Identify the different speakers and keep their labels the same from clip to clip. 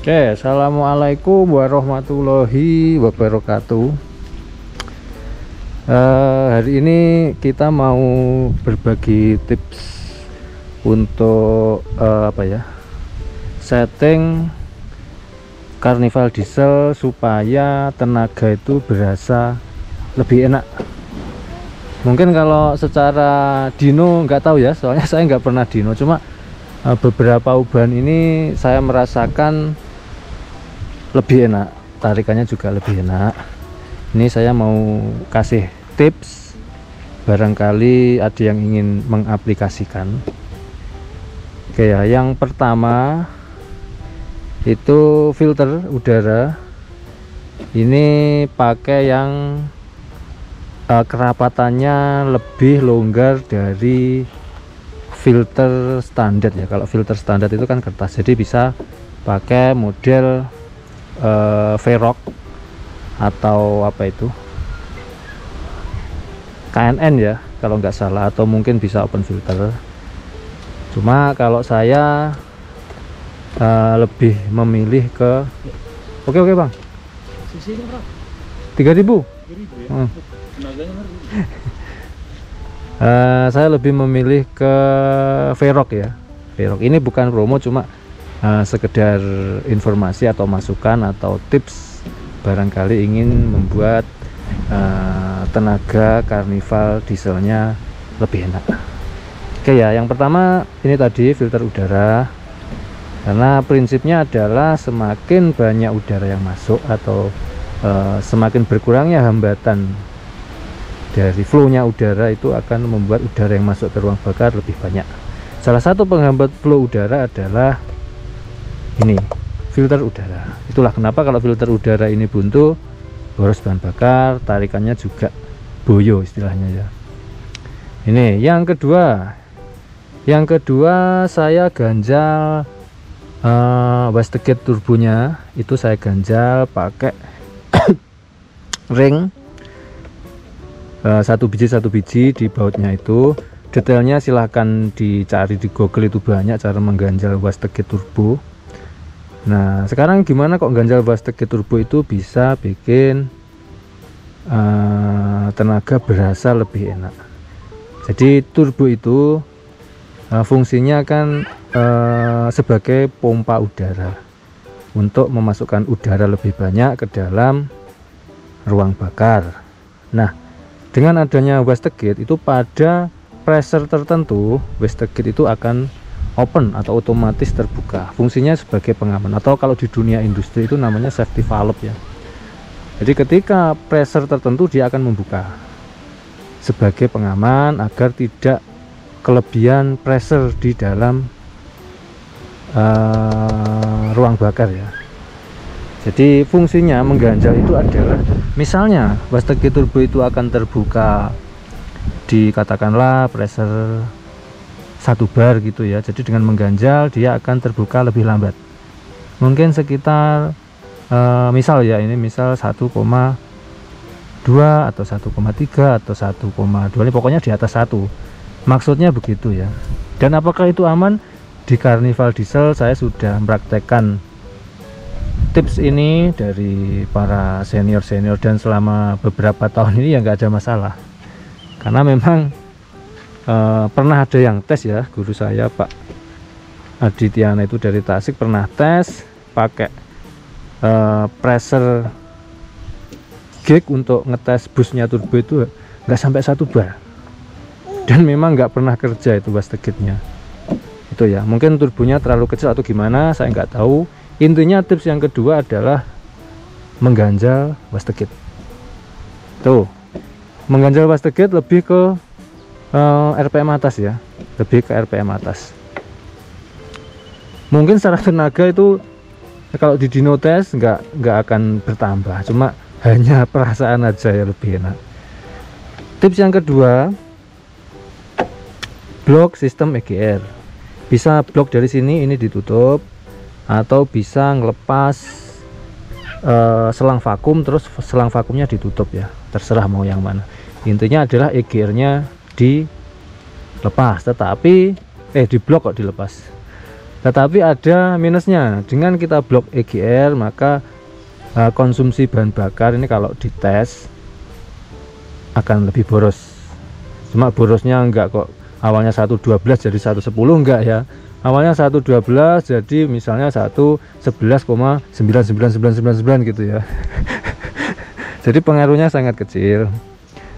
Speaker 1: Oke, assalamualaikum warahmatullahi wabarakatuh. Hari ini kita mau berbagi tips untuk setting Carnival diesel supaya tenaga itu berasa lebih enak. Mungkin kalau secara dyno nggak tahu ya, soalnya saya nggak pernah dyno. Cuma beberapa ubahan ini saya merasakan lebih enak, tarikannya juga lebih enak. Ini saya mau kasih tips, barangkali ada yang ingin mengaplikasikan. Oke ya, yang pertama itu filter udara. Ini pakai yang kerapatannya lebih longgar dari filter standar ya. Kalau filter standar itu kan kertas, jadi bisa pakai model Veroc atau apa itu KNN ya kalau nggak salah, atau mungkin bisa open filter. Cuma kalau saya lebih memilih ke oke bang, 3.000 ya? Saya lebih memilih ke Veroc ya. Veroc ini bukan promo, cuma sekedar informasi atau masukan atau tips barangkali ingin membuat tenaga Carnival dieselnya lebih enak. Oke ya, yang pertama ini tadi filter udara, karena prinsipnya adalah semakin banyak udara yang masuk atau semakin berkurangnya hambatan dari flow-nya udara, itu akan membuat udara yang masuk ke ruang bakar lebih banyak. Salah satu penghambat flow udara adalah ini, filter udara. Itulah kenapa kalau filter udara ini buntu, boros bahan bakar, tarikannya juga boyo istilahnya ya. Ini yang kedua. Yang kedua saya ganjal wastegate turbonya, itu saya ganjal pakai ring satu biji di bautnya itu. Detailnya silahkan dicari di Google, itu banyak cara mengganjal wastegate turbo. Nah sekarang gimana kok ganjal wastegate turbo itu bisa bikin tenaga berasa lebih enak. Jadi turbo itu fungsinya kan sebagai pompa udara untuk memasukkan udara lebih banyak ke dalam ruang bakar. Nah dengan adanya wastegate itu, pada pressure tertentu wastegate itu akan open atau otomatis terbuka. Fungsinya sebagai pengaman, atau kalau di dunia industri itu namanya safety valve ya. Jadi ketika pressure tertentu dia akan membuka sebagai pengaman agar tidak kelebihan pressure di dalam ruang bakar ya. Jadi fungsinya mengganjal itu adalah, misalnya wastegate turbo itu akan terbuka di katakanlah pressure 1 bar gitu ya. Jadi dengan mengganjal dia akan terbuka lebih lambat, mungkin sekitar misal ya, ini misal 1,2 atau 1,3 atau 1,2, ini pokoknya di atas 1, maksudnya begitu ya. Dan apakah itu aman? Di Carnival diesel saya sudah mempraktekkan tips ini dari para senior dan selama beberapa tahun ini ya nggak ada masalah. Karena memang pernah ada yang tes ya, guru saya Pak Adityana itu dari Tasik pernah tes pakai pressure gauge untuk ngetes busnya turbo, itu nggak sampai 1 bar, dan memang nggak pernah kerja itu wastegate-nya itu ya. Mungkin turbonya terlalu kecil atau gimana, saya nggak tahu. Intinya tips yang kedua adalah mengganjal wastegate. Tuh, mengganjal wastegate lebih ke RPM atas ya, lebih ke RPM atas. Mungkin secara tenaga itu kalau di dyno test nggak akan bertambah, cuma hanya perasaan aja ya lebih enak. Tips yang kedua, blok sistem EGR. Bisa blok dari sini, ini ditutup, atau bisa ngelepas selang vakum, terus selang vakumnya ditutup ya, terserah mau yang mana. Intinya adalah EGR nya dilepas, tetapi diblok kok dilepas. Tetapi ada minusnya, dengan kita blok EGR maka konsumsi bahan bakar ini kalau dites akan lebih boros. Cuma borosnya enggak kok awalnya 112 jadi 110, enggak ya. Awalnya 112 jadi misalnya 111,99999 gitu ya. Jadi pengaruhnya sangat kecil.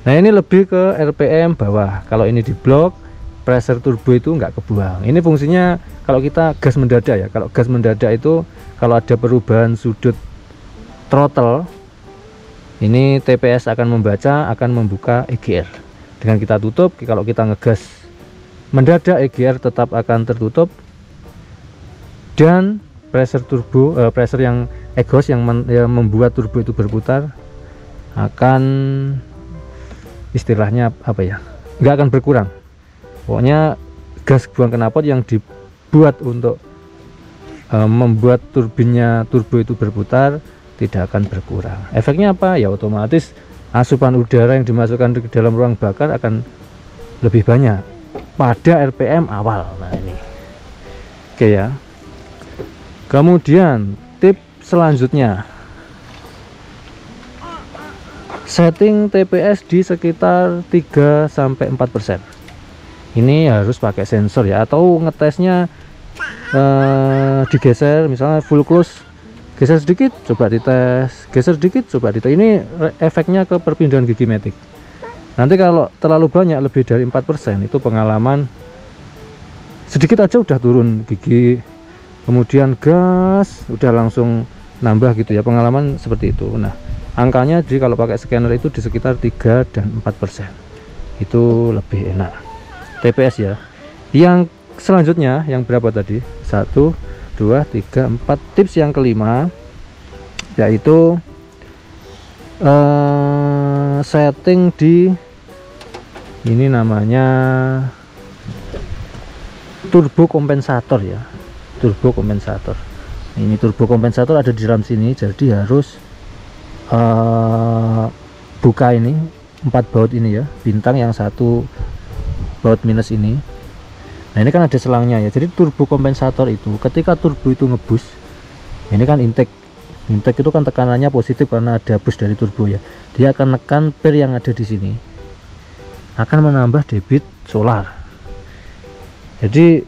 Speaker 1: Nah ini lebih ke RPM bawah. Kalau ini di blok, pressure turbo itu enggak kebuang. Ini fungsinya kalau kita gas mendadak ya. Kalau gas mendadak itu kalau ada perubahan sudut throttle, ini TPS akan membaca, akan membuka EGR. Dengan kita tutup, kalau kita ngegas mendadak, EGR tetap akan tertutup dan pressure turbo, pressure yang exhaust yang membuat turbo itu berputar akan istilahnya apa ya, nggak akan berkurang. Pokoknya gas buang knalpot yang dibuat untuk membuat turbinnya turbo itu berputar tidak akan berkurang. Efeknya apa ya, otomatis asupan udara yang dimasukkan ke dalam ruang bakar akan lebih banyak pada RPM awal. Nah ini oke ya. Kemudian tips selanjutnya, setting TPS di sekitar 3-4%. Ini harus pakai sensor ya, atau ngetesnya digeser, misalnya full close, geser sedikit coba dites, geser sedikit coba dites. Ini efeknya ke perpindahan gigi matic. Nanti kalau terlalu banyak, lebih dari 4%, itu pengalaman sedikit aja udah turun gigi, kemudian gas udah langsung nambah gitu ya, pengalaman seperti itu. Nah angkanya kalau pakai scanner itu di sekitar 3 dan 4%, itu lebih enak TPS ya. Yang selanjutnya yang berapa tadi, 1 2 3 4, tips yang kelima yaitu setting di ini namanya turbo kompensator ya, turbo kompensator. Ini turbo kompensator ada di dalam sini, jadi harus buka ini 4 baut ini ya, bintang yang 1 baut minus ini. Nah ini kan ada selangnya ya, jadi turbo kompensator itu ketika turbo itu ngebus, ini kan intake itu kan tekanannya positif karena ada bus dari turbo ya, dia akan nekan per yang ada di sini, akan menambah debit solar. Jadi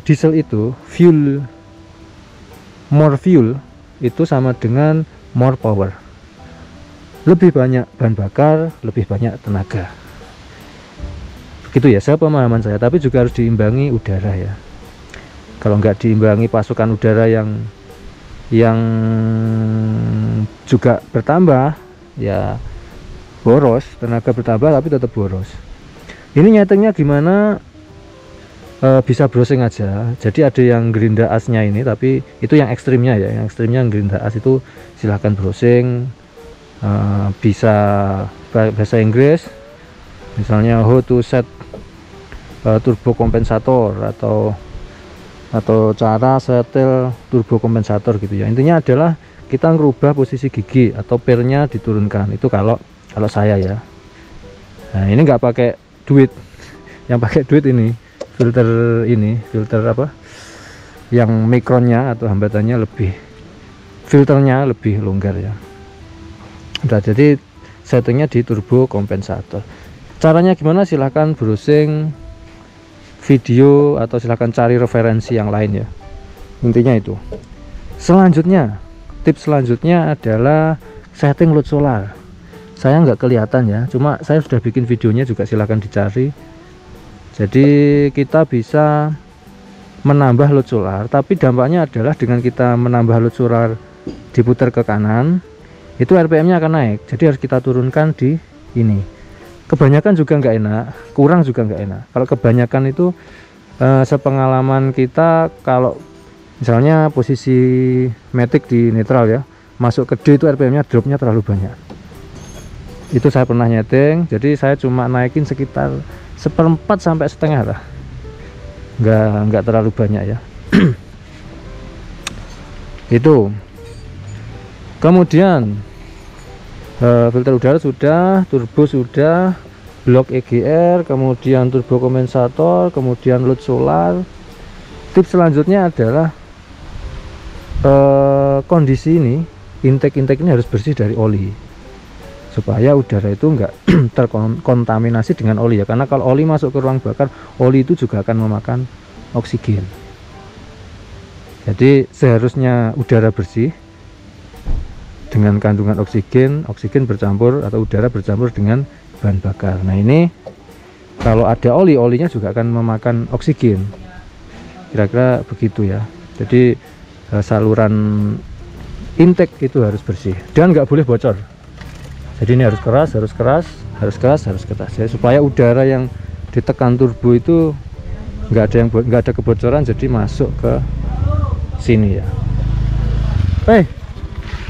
Speaker 1: diesel itu more fuel itu sama dengan more power, lebih banyak bahan bakar, lebih banyak tenaga. Begitu ya, saya pemahaman saya. Tapi juga harus diimbangi udara ya. Kalau nggak diimbangi pasukan udara yang juga bertambah ya boros, tenaga bertambah tapi tetap boros. Ini nyetingnya gimana? Bisa browsing aja. Jadi ada yang gerinda asnya ini, tapi itu yang ekstrimnya ya, yang ekstrimnya yang gerinda as itu silahkan browsing. Bisa bahasa Inggris, misalnya how to set turbo kompensator atau cara setel turbo kompensator gitu ya. Intinya adalah kita ngerubah posisi gigi atau pernya diturunkan. Itu kalau saya ya. Nah ini nggak pakai duit, yang pakai duit ini filter apa yang mikronnya atau hambatannya lebih, filternya lebih longgar ya. Udah, jadi settingnya di turbo kompensator. Caranya gimana, silahkan browsing video atau silahkan cari referensi yang lain ya, intinya itu. Selanjutnya, tips selanjutnya adalah setting load solar. Saya nggak kelihatan ya, cuma saya sudah bikin videonya juga, silahkan dicari. Jadi kita bisa menambah load solar, tapi dampaknya adalah dengan kita menambah load solar diputar ke kanan, itu RPM-nya akan naik. Jadi harus kita turunkan di ini. Kebanyakan juga nggak enak, kurang juga nggak enak. Kalau kebanyakan itu sepengalaman kita, kalau misalnya posisi matic di netral ya, masuk ke D itu RPM-nya dropnya terlalu banyak. Itu saya pernah nyeting, jadi saya cuma naikin sekitar 1/4 sampai setengah lah, nggak terlalu banyak ya. Itu. Kemudian filter udara sudah, turbo sudah, blok EGR, kemudian turbo kompensator, kemudian load solar. Tips selanjutnya adalah kondisi ini, intake ini harus bersih dari oli, supaya udara itu enggak terkontaminasi dengan oli ya, karena kalau oli masuk ke ruang bakar, oli itu juga akan memakan oksigen. Jadi seharusnya udara bersih dengan kandungan oksigen bercampur atau udara bercampur dengan bahan bakar. Nah ini kalau ada oli, olinya juga akan memakan oksigen, kira-kira begitu ya. Jadi saluran intake itu harus bersih dan nggak boleh bocor. Jadi ini harus keras, jadi supaya udara yang ditekan turbo itu nggak ada kebocoran, jadi masuk ke sini ya.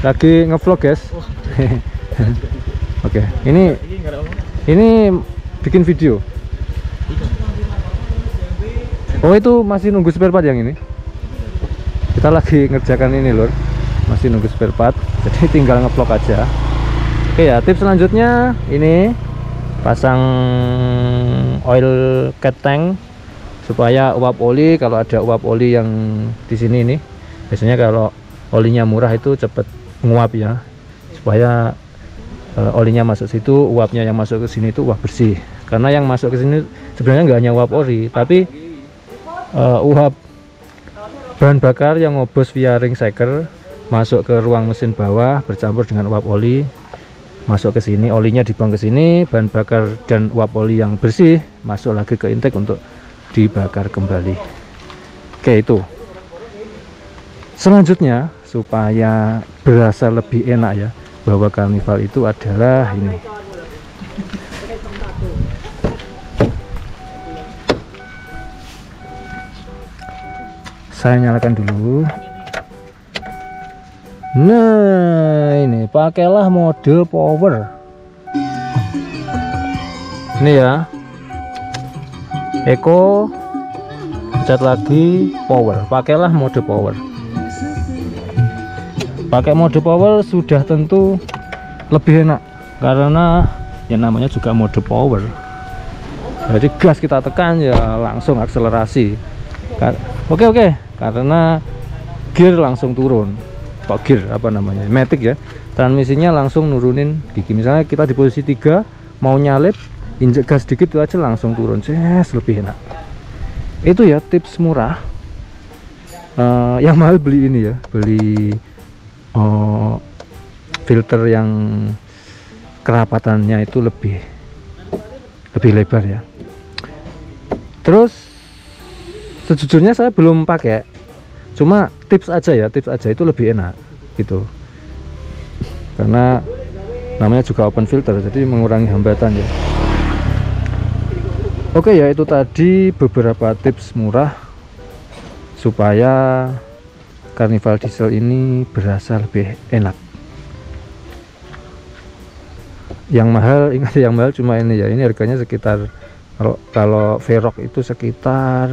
Speaker 1: Lagi ngevlog guys. Oke, ini bikin video. Oh itu masih nunggu spare part yang ini. Kita lagi ngerjakan ini lur, masih nunggu spare part, jadi tinggal ngevlog aja. Oke ya, tips selanjutnya ini pasang oil cat tank supaya uap oli, kalau ada uap oli yang di sini ini, biasanya kalau olinya murah itu cepet nguap ya, supaya olinya masuk situ, uapnya yang masuk ke sini itu uap bersih. Karena yang masuk ke sini sebenarnya nggak hanya uap oli, tapi uap bahan bakar yang ngobos via ring shaker masuk ke ruang mesin bawah bercampur dengan uap oli, masuk ke sini, olinya dibuang ke sini, bahan bakar dan uap oli yang bersih masuk lagi ke intake untuk dibakar kembali. Oke, itu selanjutnya supaya berasa lebih enak ya, bahwa Carnival itu adalah ini. Saya nyalakan dulu. Nah ini pakailah mode power ini ya, Eco, pencet lagi power, pakailah mode power. Pakai mode power sudah tentu lebih enak, karena ya namanya juga mode power, jadi gas kita tekan ya langsung akselerasi. Oke, karena gear langsung turun. Kok gear apa namanya, matic ya, transmisinya langsung nurunin gigi. Misalnya kita di posisi 3 mau nyalip, injek gas dikit itu aja langsung turun, lebih enak. Itu ya tips murah. Yang mahal beli ini ya, beli filter yang kerapatannya itu lebih lebar ya. Terus sejujurnya saya belum pakai, cuma tips aja itu lebih enak gitu, karena namanya juga open filter, jadi mengurangi hambatan ya. Oke ya, itu tadi beberapa tips murah supaya Carnival diesel ini berasa lebih enak. Yang mahal, ingat yang mahal cuma ini ya, ini harganya sekitar, kalau Verox itu sekitar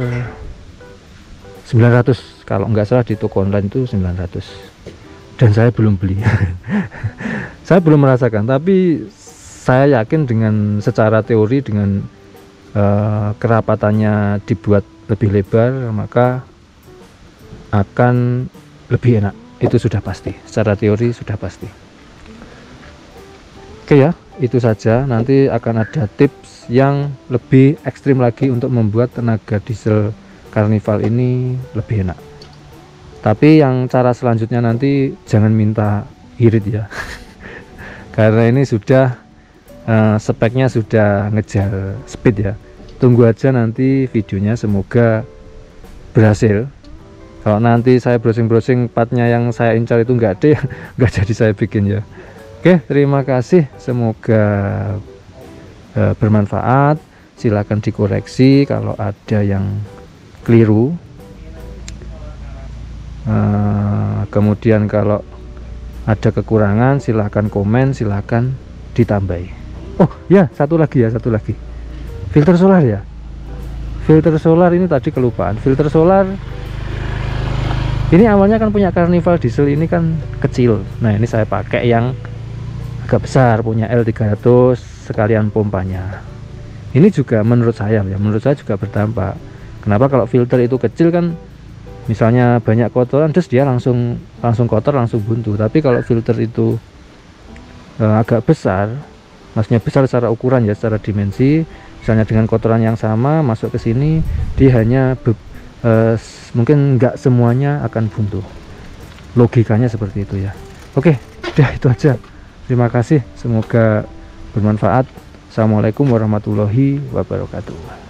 Speaker 1: 900 kalau nggak salah, di toko online itu 900, dan saya belum beli. Saya belum merasakan, tapi saya yakin dengan secara teori, dengan kerapatannya dibuat lebih lebar, maka akan lebih enak, itu sudah pasti, secara teori sudah pasti. Oke ya, itu saja. Nanti akan ada tips yang lebih ekstrim lagi untuk membuat tenaga diesel Carnival ini lebih enak. Tapi yang cara selanjutnya nanti jangan minta irit ya. Karena ini sudah speknya sudah ngejar speed ya. Tunggu aja nanti videonya, semoga berhasil. Kalau nanti saya browsing partnya yang saya incar itu nggak ada, nggak jadi saya bikin ya. Oke, terima kasih, semoga bermanfaat. Silakan dikoreksi kalau ada yang keliru, kemudian kalau ada kekurangan silahkan komen, silahkan ditambahi. Oh ya, satu lagi, filter solar ya. Filter solar ini tadi kelupaan. Filter solar ini awalnya kan punya Carnival diesel ini kan kecil, nah ini saya pakai yang agak besar, punya L300 sekalian pompanya. Ini juga menurut saya juga berdampak. Kenapa? Kalau filter itu kecil kan misalnya banyak kotoran terus dia langsung kotor, langsung buntu. Tapi kalau filter itu agak besar, maksudnya besar secara ukuran ya, secara dimensi, misalnya dengan kotoran yang sama masuk ke sini, dia hanya mungkin nggak semuanya akan buntu. Logikanya seperti itu ya. Oke, udah itu aja. Terima kasih, semoga bermanfaat. Assalamualaikum warahmatullahi wabarakatuh.